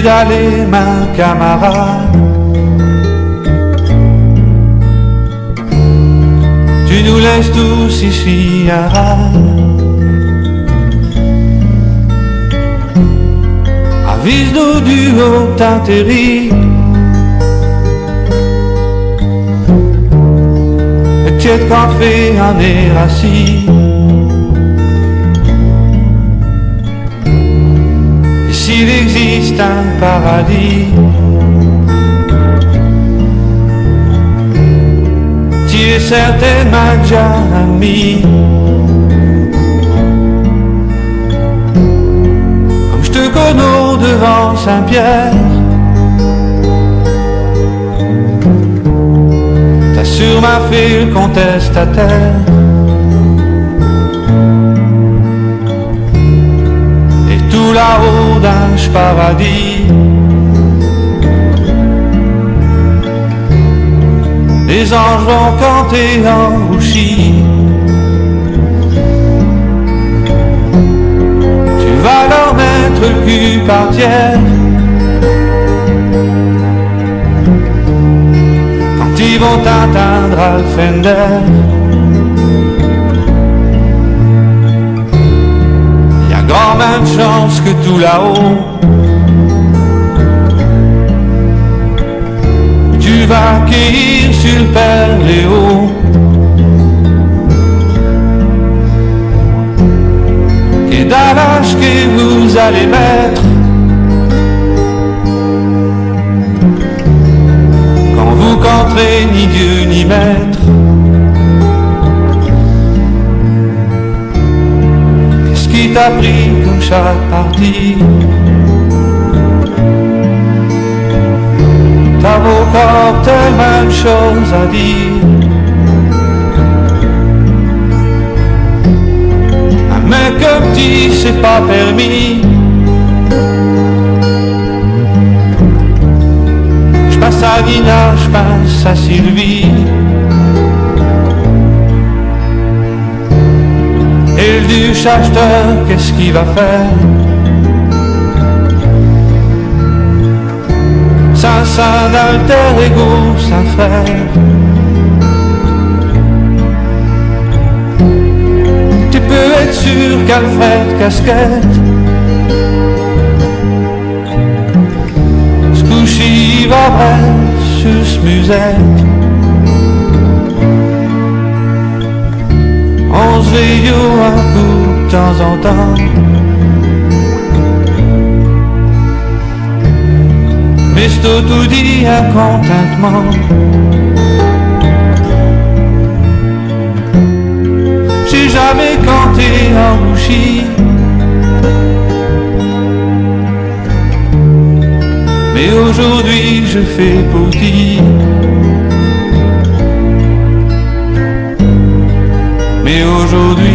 pédaler ma camarade. Tu nous laisses tous ici à rade. Avise-nous du haut t'atterrit. Et tiède café en air assis. Et s'il existe un paradis, tu es certainement déjà ami. Comme je te connais devant Saint-Pierre, t'as sûrement fait le contestataire. Et tout là-haut dans ce paradis, les anges vont canter en bouchis. Tu vas leur mettre le cul par terre quand ils vont t'atteindre à le fender. Y a grand même chance que tout là-haut tu vas cueillir sur le père Léo. Et dans l'âge que vous allez mettre quand vous compterez ni Dieu ni maître. Qu'est-ce qui t'a pris comme chaque partie? T'as encore tellement de choses à dire. Un mec comme petit, c'est pas permis. J'passe à Nina, j'passe à Sylvie. Et le duc acheteur, qu'est-ce qu'il va faire? Sans alter ego, sans frère. Tu peux être sûr qu'Alfred Casquette ce couchi va vrai sur ce musette. On se veille un coup de temps en temps. Mais c'est tout dit un contentement. J'ai jamais canté en bouchie, mais aujourd'hui je fais petit. Mais aujourd'hui